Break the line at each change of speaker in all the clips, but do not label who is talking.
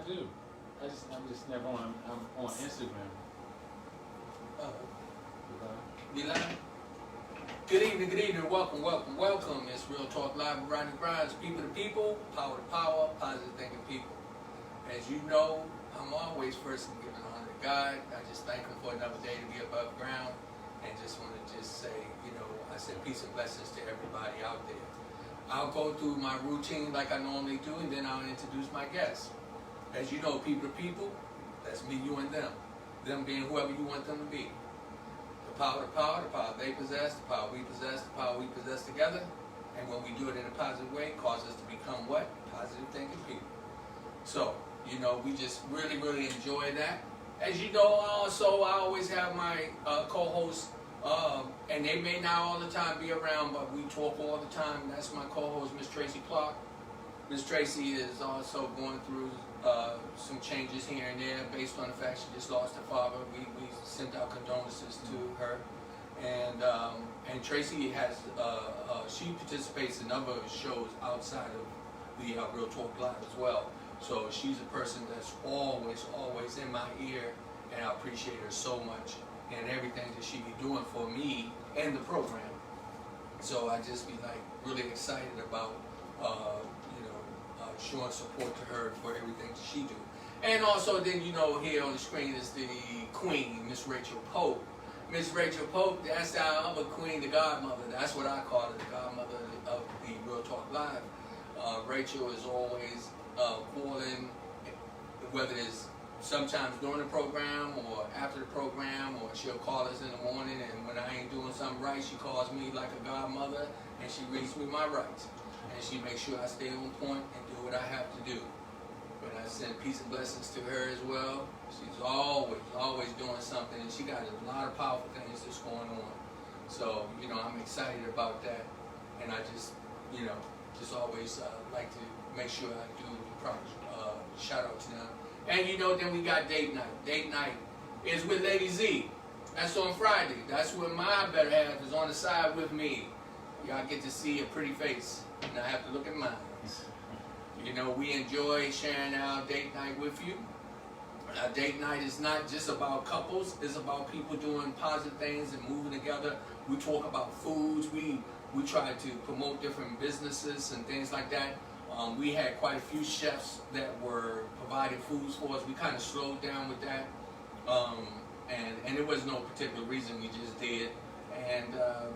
do. I'm just never on. I'm on Instagram.
We live? Good evening, welcome. It's Real Talk Live with Rodney. People to people, power to power, positive thinking people. As you know, I'm always first in giving honor to God. I just thank Him for another day to be above ground. And just want to say, I said peace and blessings to everybody out there. I'll go through my routine like I normally do, and then I'll introduce my guests. As you know, people to people, that's me, you, and them. Them being whoever you want them to be. The power they possess, the power we possess together. And when we do it in a positive way, it causes us to become what? Positive thinking people. So, we just really enjoy that. As you know, also, I always have my co-hosts, and they may not all the time be around, but we talk all the time. That's my co-host, Miss Tracy Clark. Miss Tracy is also going through some changes here and there based on the fact she just lost her father. We sent our condolences to her. And Tracy has, she participates in other shows outside of the Real Talk Live as well. So she's a person that's always in my ear, and I appreciate her so much and everything that she be doing for me and the program. So I just be like really excited about showing support to her for everything she do. And also then here on the screen is the queen, Miss Rachel Pope. Miss Rachel Pope, that's our other queen, the godmother. That's what I call her, the godmother of the Real Talk Live. Rachel is always calling, whether it's sometimes during the program or after the program, or she'll call us in the morning, and when I ain't doing something right, she calls me like a godmother, and she reads me my rights. And she makes sure I stay on point and do what I have to do. But I send peace and blessings to her as well. She's always doing something, and she got a lot of powerful things that's going on. So, I'm excited about that, and I just always like to make sure I do the proper shout out to them. And then we got date night. Date night is with Lady Z. That's on Friday. That's when my better half is on the side with me. Y'all get to see a pretty face, and I have to look at mine. We enjoy sharing our date night with you. Our date night is not just about couples. It's about people doing positive things and moving together. We talk about foods. We try to promote different businesses and things like that. We had quite a few chefs that were providing foods for us. We kind of slowed down with that. And there was no particular reason, we just did.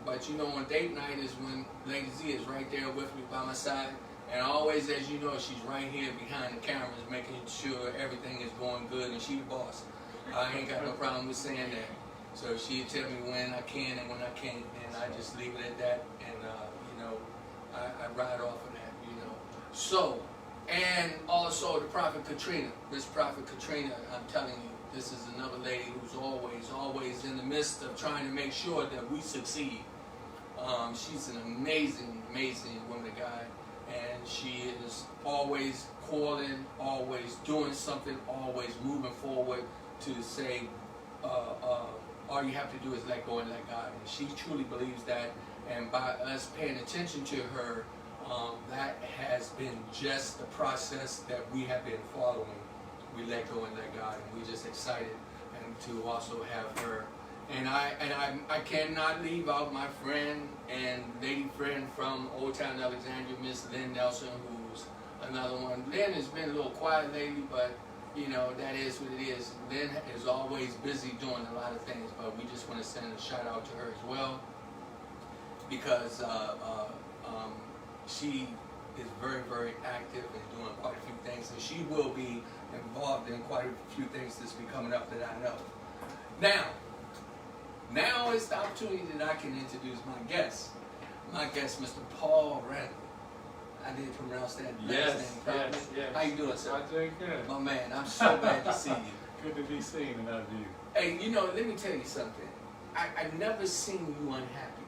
But on date night is when Lady Z is right there with me by my side. And always, as you know, she's right here behind the cameras, making sure everything is going good, and she the boss. I ain't got no problem with saying that. So she tell me when I can and when I can't, and I just leave it at that. And I ride off of that. So, and also the Prophet Katrina, Miss Prophet Katrina. I'm telling you, this is another lady who's always in the midst of trying to make sure that we succeed. She's an amazing woman of God. And she is always calling, always doing something, always moving forward to say, all you have to do is let go and let God. And she truly believes that. And by us paying attention to her, that has been just the process that we have been following. We let go and let God, and we're just excited and to also have her. And I cannot leave out my friend and lady friend from Old Town Alexandria, Miss Lynn Nelson, who's another one. Lynn has been a little quiet lately, but that is what it is. Lynn is always busy doing a lot of things, but we just want to send a shout out to her as well, because she is very active and doing quite a few things, and she will be involved in quite a few things that's be coming up that I know. Now is the opportunity that I can introduce my guest. My guest, Mr. Paul Randall. I didn't pronounce that last name properly.
Yes.
How you doing, sir?
I'm doing good.
My man, I'm so glad to see you.
Good to be seen and of you.
Hey, let me tell you something. I've never seen you unhappy.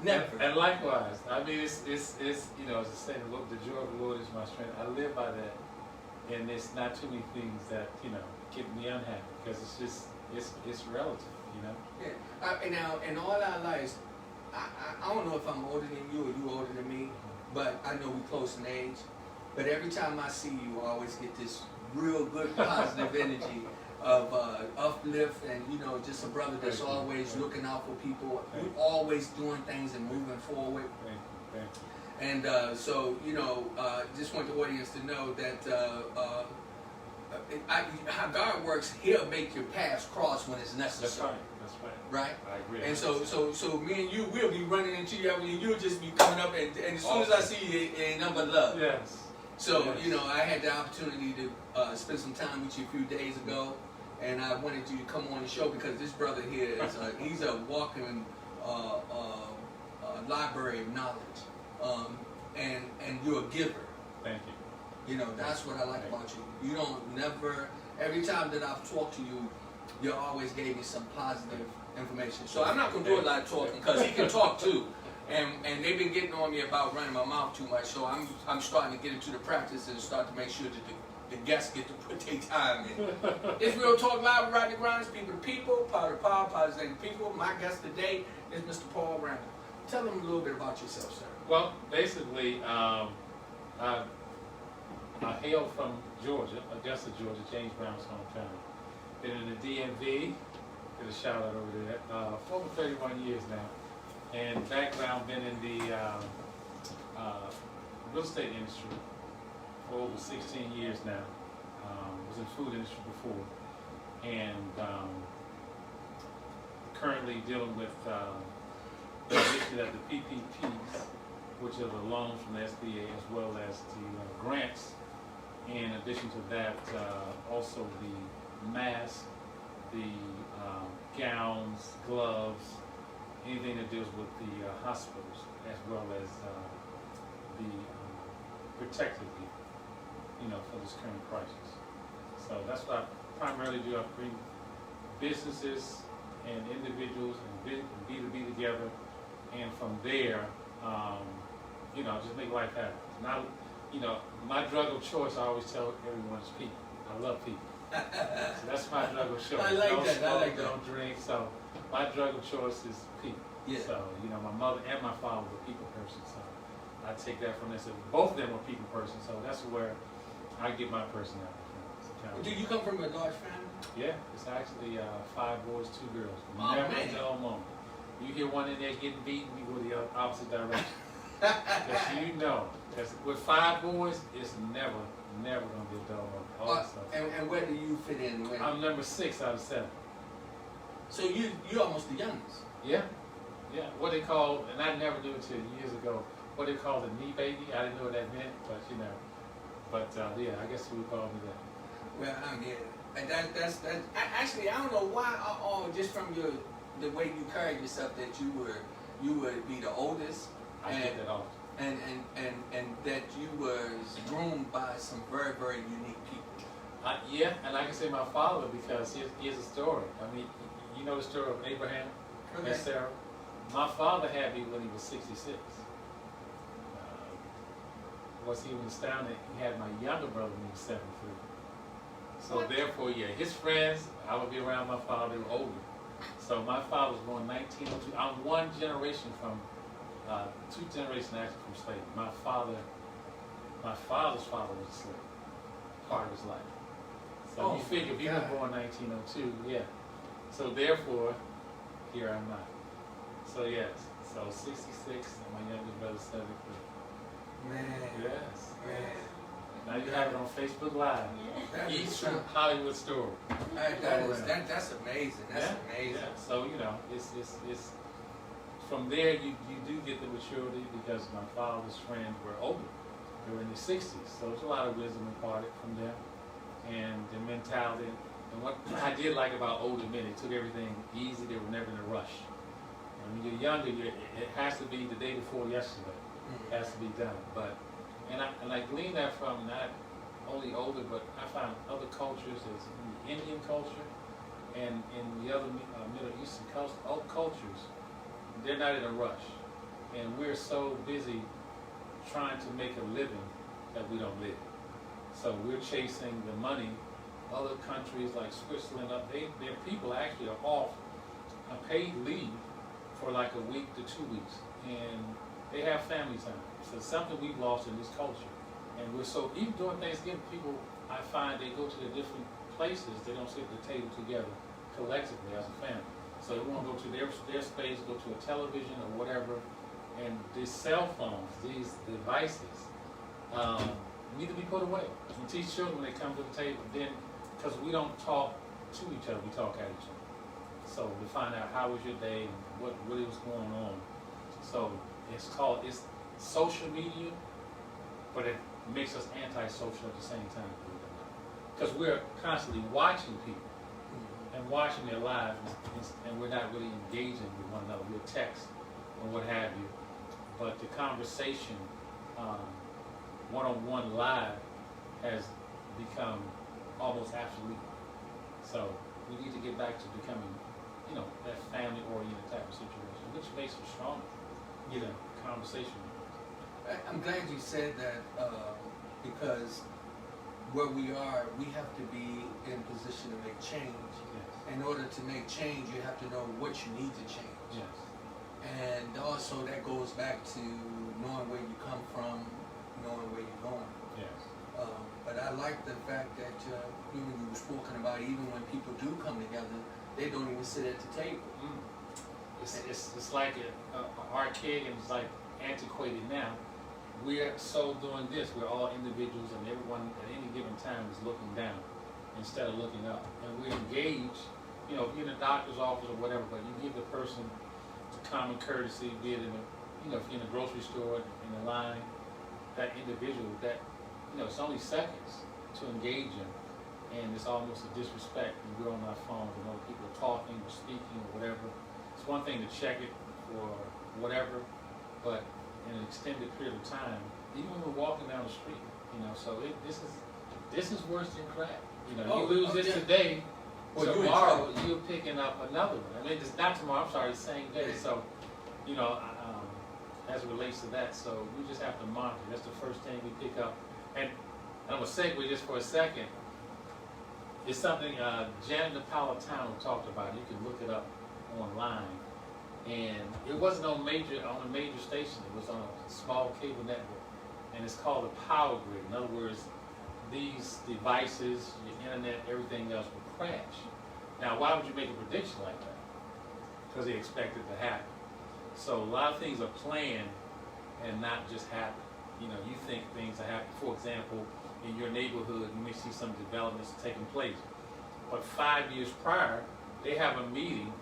Never.
And likewise, I mean, it's as I say, the joy of the Lord is my strength. I live by that, and it's not too many things that keep me unhappy, because it's just it's relative,
Yeah. Now, in all our lives, I don't know if I'm older than you or you older than me, but I know we're close in age. But every time I see you, I always get this real good positive energy of uplift, and you know, just a brother that's always looking out for people. You always doing things and moving forward. And so, you know, just want the audience to know that how God works, He'll make your paths cross when it's necessary.
That's right.
Right?
I agree.
And so me and you will be running into you, and you'll just be coming up, and as soon as I see you, it ain't nothing but love.
Yes.
So,
yes.
you know, I had the opportunity to spend some time with you a few days ago, and I wanted you to come on the show because this brother here is he's a walking library of knowledge, and you're a giver.
Thank you.
You know, that's what I like about you. You don't never, every time that I've talked to you, you always gave me some positive information. So I'm not going to do a lot of talking because he can talk too. And they've been getting on me about running my mouth too much. So I'm starting to get into the practice and start to make sure that the guests get to put their time in. It's Real Talk Live with Rodney Grimes, people to people, power to power, power to people. My guest today is Mr. Paul Randall. Tell them a little bit about yourself, sir.
Well, basically, I hail from Georgia, Augusta, Georgia, James Brown's hometown. Been in the DMV, get a shout out over there, for over 31 years now. And background, been in the real estate industry for over 16 years now. Was in food industry before. And currently dealing with the issue that the PPPs, which are the loans from the SBA, as well as the grants. In addition to that, also the masks, the gowns, gloves, anything that deals with the hospitals, as well as the protective gear, you know, for this current crisis. So that's what I primarily do. I bring businesses and individuals and B2B together, and from there, you know, just make life happen. Not, you know, my drug of choice, I always tell everyone, is people. I love people. So that's my drug of choice.
I like
don't
that.
Smoke,
I like that.
Don't drink. So my drug of choice is people.
Yeah.
So, you know, my mother and my father were people person. So I take that from this. Both of them were people person. So that's where I get my personality from.
Do you come from a large family?
Yeah, it's actually 5 boys, 2 girls.
Oh,
Never
man.
a dull moment. You hear one in there getting beaten, we go the opposite direction. Because you know, with 5 boys, it's never going to be a dull moment.
And where do you fit in?
I'm number 6 out of 7.
So you're almost the youngest.
Yeah. What they call, and I never knew until years ago, what they call the knee baby. I didn't know what that meant, but you know. But yeah, I guess you would call me that.
Well, and that's actually, I don't know why. Just from the way you carried yourself, that you would be the oldest.
I get that often.
And that you was groomed by some very, very unique people.
Yeah, and like I say, my father, because here's a story. I mean, you know the story of Abraham and Sarah? My father had me when he was 66. Was he was astounded? He had my younger brother when he was 73. So therefore, yeah, his friends, I would be around my father, they were older. So my father was born 1902. I'm one generation from 2 generations actually from slavery. My father's father was a slave, part of his life. So you figure if he was born 1902, yeah. So therefore, here I'm not. So yes, so 66 and my youngest brother 73.
Man.
Yes.
Man.
Now you have it on Facebook Live. Each Hollywood story.
That's amazing. That's amazing.
Yeah. So you know, it's from there you do get the maturity because my father's friends were older. They were in their 60s, so there's a lot of wisdom imparted from them and the mentality. And what I did like about older men, they took everything easy. They were never in a rush. And when you're younger, it has to be the day before yesterday. It has to be done. And I gleaned that from not only older, but I found other cultures, as in the Indian culture and in the other Middle Eastern cultures, they're not in a rush. And we're so busy trying to make a living that we don't live. So we're chasing the money. Other countries like Switzerland, their people actually are off a paid leave for like a week to 2 weeks. And they have family time. So it's something we've lost in this culture. And we're so, even during Thanksgiving, people, I find they go to the different places, they don't sit at the table together collectively as a family. So they want to go to their space, go to a television or whatever, and these cell phones, these devices, need to be put away. We teach children when they come to the table, then, because we don't talk to each other, we talk at each other. So we find out how was your day, and what really was going on. So it's social media, but it makes us antisocial at the same time, because we're constantly watching people and watching their lives, and we're not really engaging with one another. We'll text or what have you, but the conversation, one-on-one live, has become almost absolute. So we need to get back to becoming, that family-oriented type of situation, which makes us stronger. Conversation.
I'm glad you said that, because where we are, we have to be in a position to make change.
Yes.
In order to make change, you have to know what you need to change.
Yes.
And also that goes back to knowing where you come from, knowing where you're going.
Yes.
But I like the fact that you were spoken about, even when people do come together, they don't even sit at the table.
Mm. It's like an archaic, and it's like antiquated now. We're so doing this. We're all individuals, and everyone at any given time is looking down instead of looking up. And we're engaged. If you're in a doctor's office or whatever, but you give the person the common courtesy, be it in if you're in a grocery store in a line, that individual, that it's only seconds to engage in, and it's almost a disrespect when we're on our phones and other people are talking or speaking or whatever. It's one thing to check it or whatever, but in an extended period of time, even when we're walking down the street, so this is worse than crack. You lose it today, tomorrow you're picking up another one. I mean, it's not tomorrow, I'm sorry, the same day. So, as it relates to that, so we just have to monitor. That's the first thing we pick up. And I'm going to segue just for a second. It's something Janet Napolitano talked about. You can look it up online. And it wasn't on a major station. It was on a small cable network. And it's called a power grid. In other words, these devices, your internet, everything else will crash. Now, why would you make a prediction like that? Because they expect it to happen. So a lot of things are planned and not just happen. You think things are happening. For example, in your neighborhood, you may see some developments taking place. But 5 years prior, they have a meeting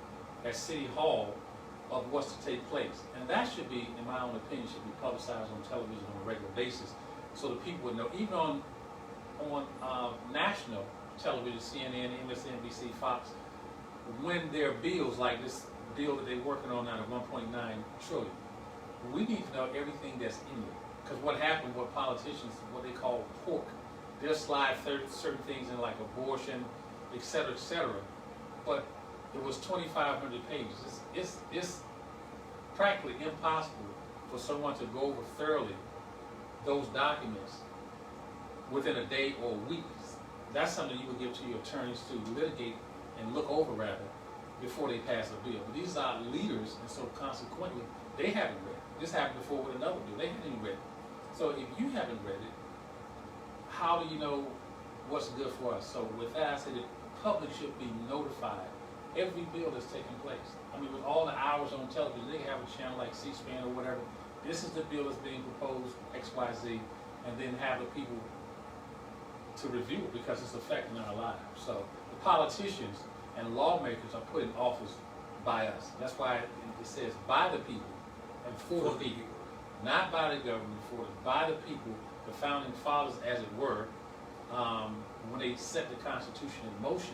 at City Hall of what's to take place. And that should be, in my own opinion, should be publicized on television on a regular basis so that people would know. Even on national television, CNN, MSNBC, Fox, when there are bills like this bill that they're working on now at 1.9 trillion, we need to know everything that's in it. Because what happened with politicians, what they call pork, they'll slide certain things in like abortion, et cetera, but it was 2,500 pages. It's practically impossible for someone to go over thoroughly those documents within a day or a week. That's something you would give to your attorneys to litigate and look over rather before they pass a bill. But these are leaders, and so consequently, they haven't read it. This happened before with another bill. They haven't read it. So if you haven't read it, how do you know what's good for us? So with that, I said the public should be notified every bill that's taking place. I mean, with all the hours on television, they have a channel like C-SPAN or whatever. This is the bill that's being proposed, X, Y, Z, and then have the people to review it because it's affecting our lives. So the politicians and lawmakers are put in office by us. That's why it says by the people and for the people. Not by the government, by the people, the founding fathers, as it were, when they set the Constitution in motion,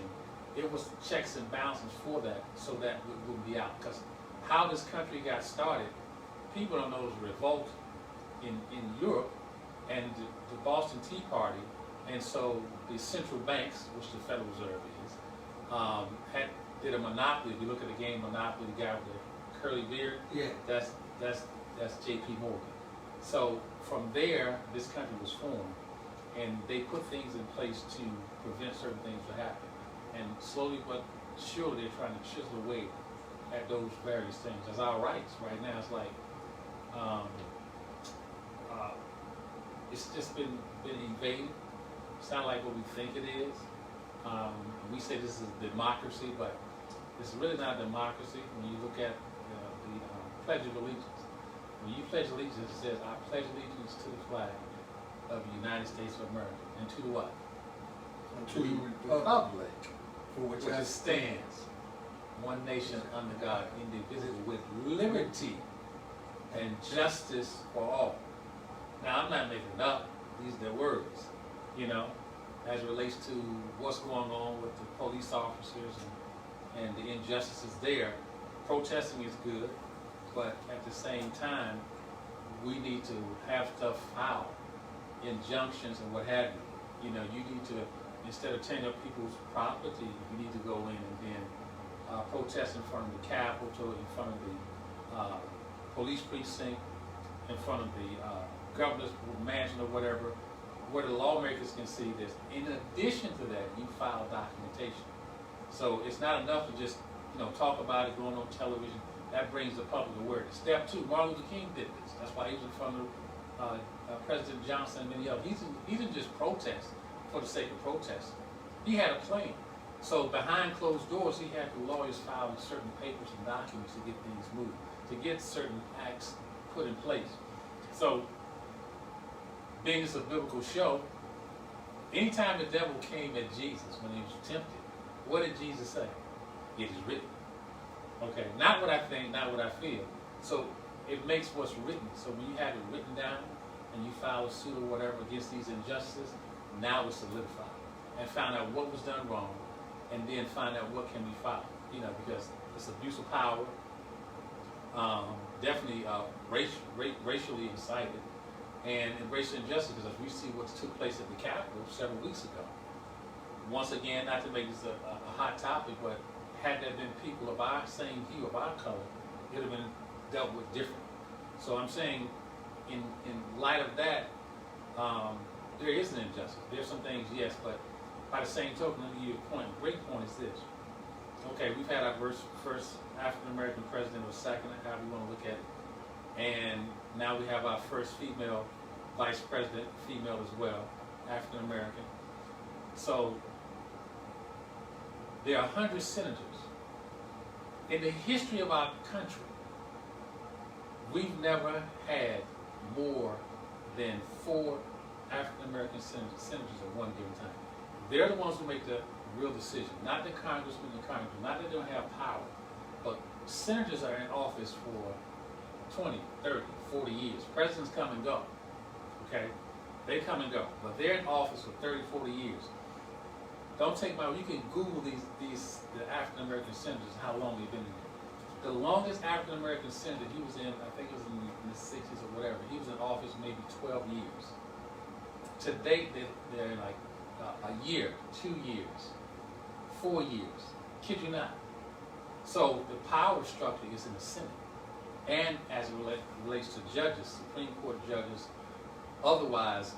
it was checks and balances for that, so that it would be out. Because how this country got started, people don't know it was a revolt in Europe and the Boston Tea Party, and so the central banks, which the Federal Reserve is, did a monopoly. If you look at the game Monopoly, the guy with the curly beard, that's J.P. Morgan. So from there, this country was formed, and they put things in place to prevent certain things from happening. And slowly but surely, they're trying to chisel away at those various things. As our rights right now, it's like it's just been evaded. It's not like what we think it is. We say this is democracy, but it's really not a democracy. When you look at the Pledge of Allegiance, when you pledge allegiance, it says, "I pledge allegiance to the flag of the United States of America, and to the what?
To the republic
For which it stands, one nation under God, indivisible, with liberty and justice for all." Now, I'm not making it up. These are the words, as it relates to what's going on with the police officers and the injustices there. Protesting is good, but at the same time, we need to have stuff filed, injunctions and what have you. You need to, instead of tearing up people's property, you need to go in and then protest in front of the Capitol, in front of the police precinct, in front of the governor's mansion or whatever, where the lawmakers can see this. In addition to that, you file documentation. So it's not enough to just talk about it, going on television. That brings the public awareness. Step 2, Martin Luther King did this. That's why he was in front of President Johnson and many others. He didn't just protest for the sake of protesting. He had a plan. So behind closed doors, he had the lawyers filing certain papers and documents to get things moved, to get certain acts put in place. So, being it's a biblical show, anytime the devil came at Jesus when he was tempted, what did Jesus say? It is written. Okay, not what I think, not what I feel. So it makes what's written. So when you have it written down and you file a suit or whatever against these injustices, now it's solidified. And find out what was done wrong, and then find out what can be filed. Because it's abuse of power, definitely racially incited, and racial injustice, because we see what took place at the Capitol several weeks ago. Once again, not to make this a hot topic, but had there been people of our same hue, of our color, it would have been dealt with different. So I'm saying, in light of that, there is an injustice. There's some things, yes, but by the same token, let me give you a point. A great point is this. Okay, we've had our first African-American president, or second, however you want to look at it. And now we have our first female vice president, female as well, African-American. So there are 100 senators. In the history of our country, we've never had more than 4 African-American senators at one given time. They're the ones who make the real decision, not the congressmen and congressmen, not that they don't have power, but senators are in office for 20, 30, 40 years. Presidents come and go, okay? They come and go, but they're in office for 30, 40 years. Don't take my word. You can Google the African-American senators, how long they've been in there. The longest African-American senator, he was in, I think it was in the 60s or whatever, he was in office maybe 12 years. To date, they're in like a year, 2 years, 4 years. Kid you not. So the power structure is in the Senate. And as it relates to judges, Supreme Court judges, otherwise,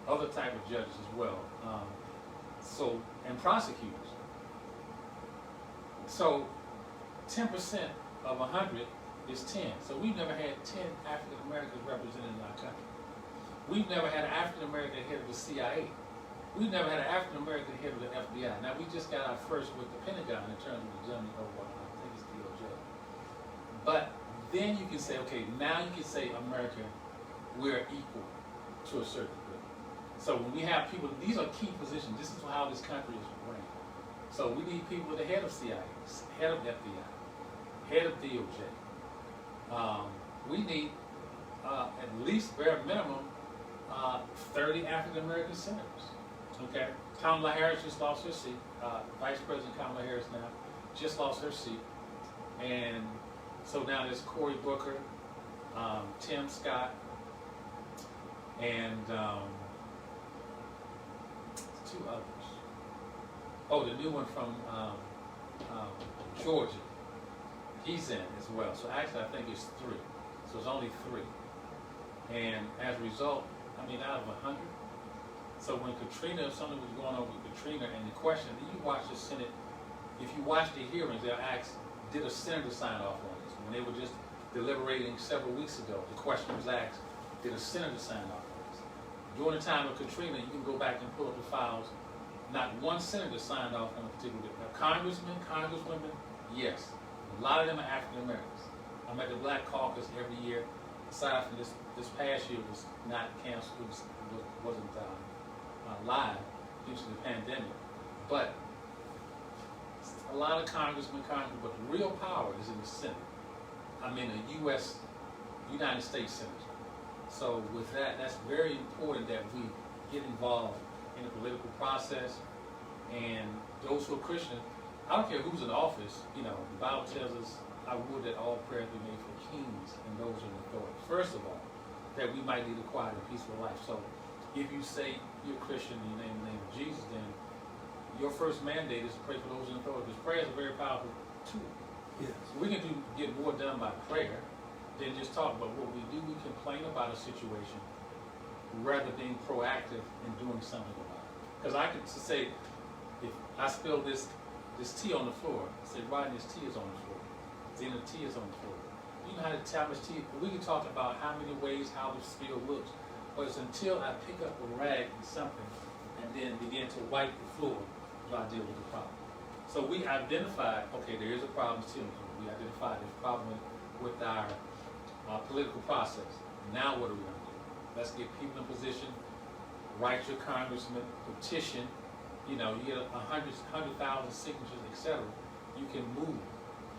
other type of judges as well. And prosecutors. So 10% of 100 is 10. So we've never had 10 African Americans represented in our country. We've never had an African American head of the CIA. We've never had an African American head of the FBI. Now we just got our first with the Pentagon in terms of the gentleman over, I think it's DOJ. But then you can say, okay, now you can say America, we're equal to a certain degree. So when we have people, these are key positions. This is how this country is ran. So we need people with the head of CIA, head of FBI, head of DOJ. We need at least bare minimum 30 African American senators. Okay, Kamala Harris just lost her seat. Vice President Kamala Harris now just lost her seat, and so now there's Cory Booker, Tim Scott, and 2 others. Oh, the new one from Georgia. He's in as well. So actually, I think it's 3. So it's only 3. And as a result, I mean, out of 100. So when Katrina, something was going on with Katrina, and the question, you watch the Senate, if you watch the hearings, they'll ask, did a senator sign off on this? When they were just deliberating several weeks ago, the question was asked, did a senator sign off? During the time of Katrina, you can go back and pull up the files. Not one senator signed off on a particular congressman, congresswomen, yes. A lot of them are African Americans. I'm at the Black Caucus every year. Aside from this past year, was not canceled. Wasn't live due to the pandemic. But a lot of congressmen, but the real power is in the Senate. I mean, a United States senator. So with that, that's very important that we get involved in the political process. And those who are Christian, I don't care who's in office, you know, the Bible tells us, I would that all prayers be made for kings and those in authority. First of all, that we might lead a quiet and peaceful life. So if you say you're a Christian and you name the name of Jesus, then your first mandate is to pray for those in authority. Because prayer is a very powerful tool.
Yes.
We can get more done by prayer than just talk. But what we do, we complain about a situation rather than being proactive in doing something about it. Because I could say, if I spill this tea on the floor, say, Rodney, this tea is on the floor. Then the tea is on the floor. You know how to tell how much tea, we can talk about how many ways how the spill looks, but it's until I pick up a rag and something and then begin to wipe the floor do I deal with the problem. So we identified, okay, there is a problem still. We identified this problem with our political process. Now what are we going to do? Let's get people in position, write your congressman, petition, you know, you get 100,000 signatures, etc. You can move.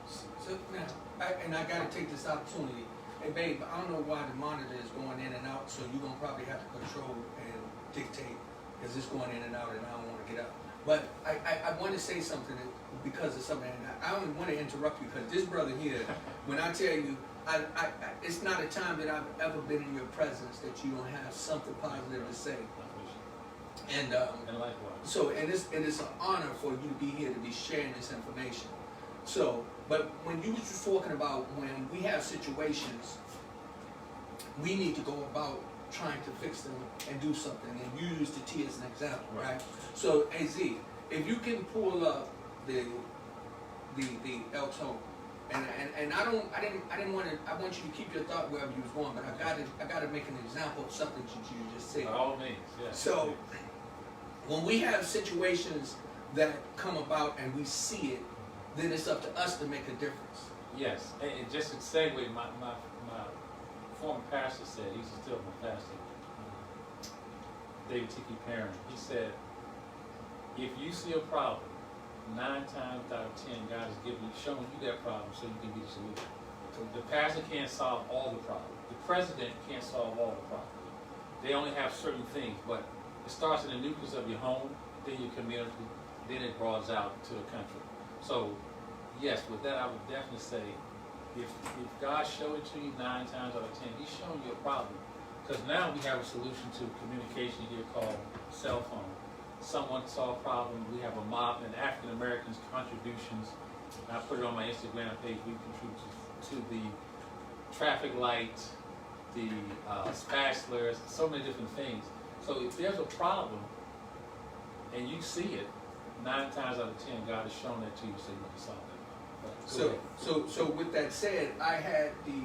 So now, I got to take this opportunity. Hey, babe, I don't know why the monitor is going in and out, so you're going to probably have to control and dictate because it's going in and out and I don't want to get out. But I want to say something because of something. And I don't want to interrupt you because this brother here, when I tell you, it's not a time that I've ever been in your presence that you don't have something positive to say. And
likewise.
So, and it's an honor for you to be here to be sharing this information. So, but when you was talking about when we have situations, we need to go about trying to fix them and do something. And you use the tea as an example, right? So, AZ, if you can pull up the Elks Home, and I want you to keep your thought wherever you was going, but I gotta make an example of something that you just said.
By all means, yes.
So, when we have situations that come about and we see it, then it's up to us to make a difference.
Yes, and just to segue, my former pastor said, he's still my pastor, David T.P. Perrin, he said, if you see a problem, 9 times out of 10, God is showing you that problem so you can be the solution. So the pastor can't solve all the problems. The president can't solve all the problems. They only have certain things, but it starts in the nucleus of your home, then your community, then it broadens out to the country. So, yes, with that, I would definitely say, if God showed it to you 9 times out of 10, He's showing you a problem. Because now we have a solution to communication here called cell phone. Someone saw a problem, we have a mob, and African Americans' contributions. I put it on my Instagram page, we contribute to the traffic lights, the spatulas, so many different things. So if there's a problem, and you see it, 9 times out of 10, God has shown that to you, so you can solve it.
So with that said, I had the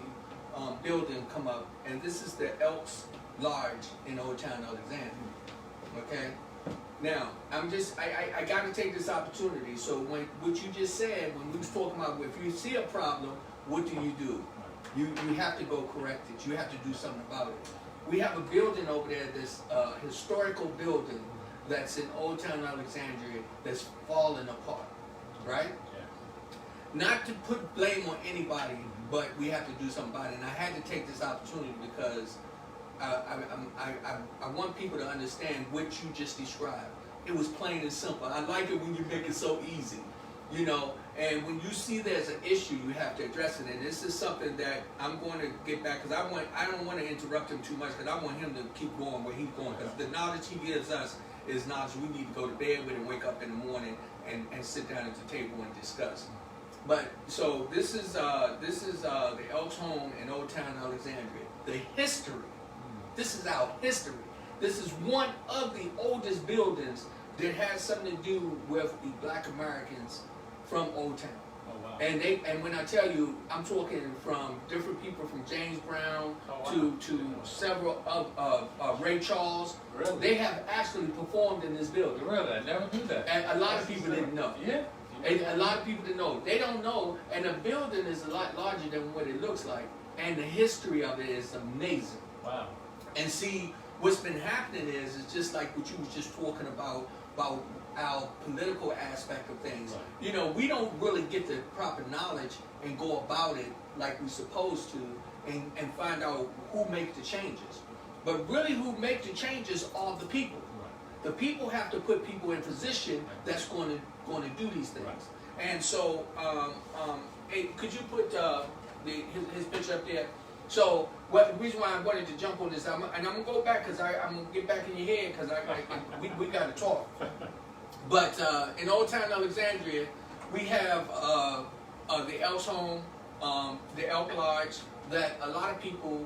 building come up, and this is the Elks Lodge in Old Town Alexandria. Okay. Now I got to take this opportunity. So what you just said, when we was talking about if you see a problem, what do? You have to go correct it. You have to do something about it. We have a building over there, this historical building that's in Old Town Alexandria that's falling apart, right? Yeah. Not to put blame on anybody, but we have to do something about it. And I had to take this opportunity because I want people to understand what you just described. It was plain and simple. I like it when you make it so easy, you know. And when you see there's an issue, you have to address it. And this is something that I'm going to get back because I don't want to interrupt him too much because I want him to keep going where he's going because the knowledge he gives us is knowledge we need to go to bed with and wake up in the morning and sit down at the table and discuss. But so this is the Elks Home in Old Town Alexandria. The history. This is our history. This is one of the oldest buildings that has something to do with the Black Americans from Old Town.
Oh, wow.
And when I tell you, I'm talking from different people, from James Brown to several of Ray Charles.
Really?
They have actually performed in this building.
Really? I never knew that.
And a lot of people didn't know.
Yeah.
And a lot of people didn't know. They don't know, and the building is a lot larger than what it looks like, and the history of it is amazing.
Wow.
And see, what's been happening is just like what you was just talking about our political aspect of things.
Right.
You know, we don't really get the proper knowledge and go about it like we're supposed to, and find out who make the changes. But really, who make the changes are the people.
Right.
The people have to put people in position that's going to do these things.
Right.
And so, hey, could you put his picture up there? So, the reason why I wanted to jump on this, and I'm gonna go back because I'm gonna get back in your head because we got to talk. But in Old Town Alexandria, we have the Elks Home, the Elk Lodge, that a lot of people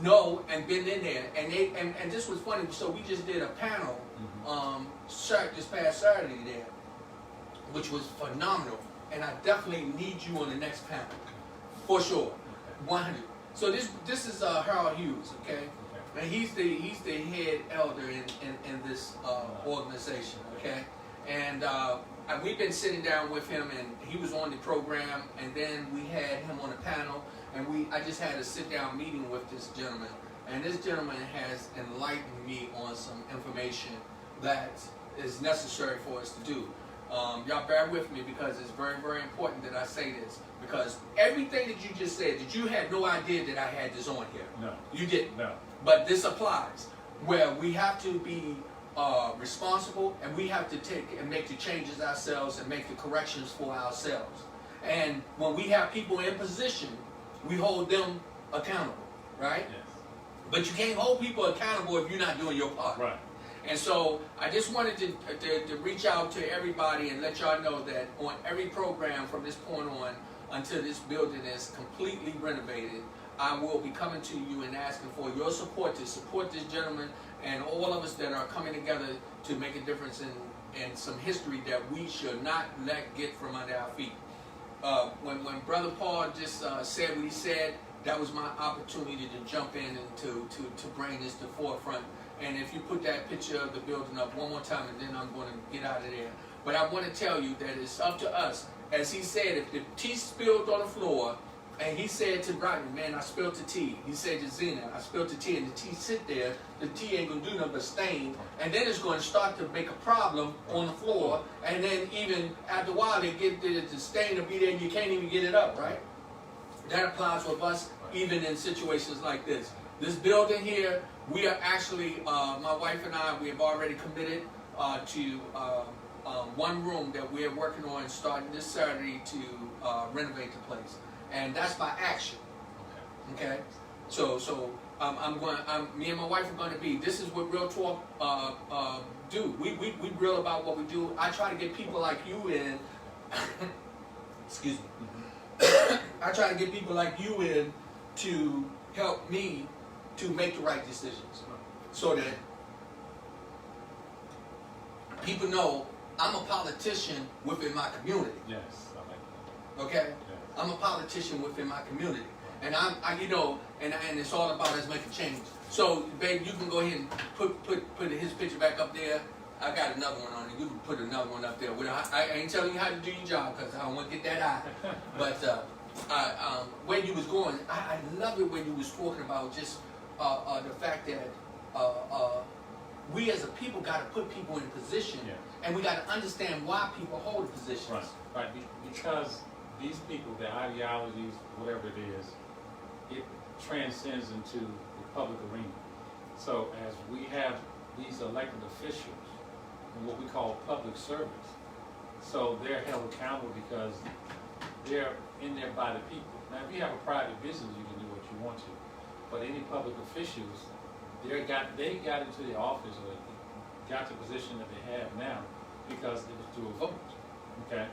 know and been in there, and this was funny. So we just did a panel this past Saturday there, which was phenomenal, and I definitely need you on the next panel for sure, 100. So this is Harold Hughes, okay, and he's the head elder in this organization, okay, and we've been sitting down with him, and he was on the program, and then we had him on the panel, and I just had a sit down meeting with this gentleman, and this gentleman has enlightened me on some information that is necessary for us to do. Y'all bear with me because it's very, very important that I say this, because everything that you just said, that you had no idea that I had this on here.
No.
You didn't.
No.
But this applies, where we have to be responsible, and we have to take and make the changes ourselves and make the corrections for ourselves. And when we have people in position, we hold them accountable, right?
Yes.
But you can't hold people accountable if you're not doing your part.
Right.
And so I just wanted to reach out to everybody and let y'all know that on every program from this point on until this building is completely renovated, I will be coming to you and asking for your support to support this gentleman and all of us that are coming together to make a difference in some history that we should not let get from under our feet. When Brother Paul just said what he said, that was my opportunity to jump in and to bring this to forefront. And if you put that picture of the building up one more time, and then I'm going to get out of there. But I want to tell you that it's up to us. As he said, if the tea spilled on the floor, and he said to Rodney, man, I spilled the tea. He said to Zena, I spilled the tea, and the tea sit there. The tea ain't going to do nothing but stain. And then it's going to start to make a problem on the floor. And then even after a while, the stain will be there, and you can't even get it up, right? That applies with us, even in situations like this. This building here, we are actually, my wife and I, we have already committed to one room that we're working on starting this Saturday to renovate the place. And that's by action. Okay? So me and my wife are going to be, this is what Real Talk do. We real about what we do. I try to get people like you in, excuse me. I try to get people like you in to help me to make the right decisions, so that people know I'm a politician within my community.
Yes, I like that.
Okay,
Yes.
I'm a politician within my community, and and it's all about us making change. So, babe, you can go ahead and put his picture back up there. I got another one on it. You can put another one up there. I ain't telling you how to do your job because I don't want to get that high. But where you was going, I love it when you was talking about just the fact that we as a people got to put people in position,
Yeah.
and we got to understand why people hold the positions.
Right. Right. Because these people, their ideologies, whatever it is, it transcends into the public arena. So as we have these elected officials and what we call public service, so they're held accountable because they're in there by the people. Now, if you have a private business, you can do what you want to. But any public officials, they got into the office or got the position that they have now because it was through a vote. Okay?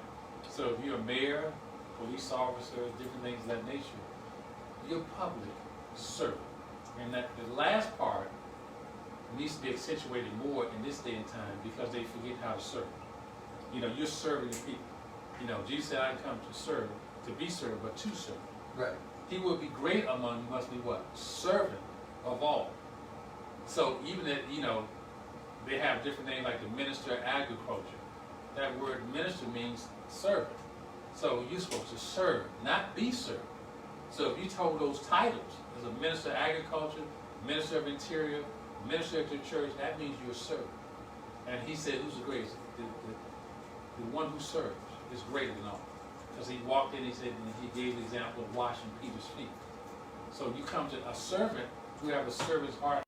So if you're a mayor, police officer, different things of that nature, you're public servant. And that the last part needs to be accentuated more in this day and time because they forget how to serve. You know, you're serving the people. You know, Jesus said, I come to serve, to be served, but to serve.
Right.
He will be great among you must be what? Servant of all. So even that, you know, they have different names like the minister of agriculture. That word minister means servant. So you're supposed to serve, not be served. So if you told those titles as a minister of agriculture, minister of interior, minister of the church, that means you're a servant. And he said, who's the greatest? The one who serves is greater than all. Because he walked in, he said, and he gave the example of washing Peter's feet. So you come to a servant who have a servant's heart.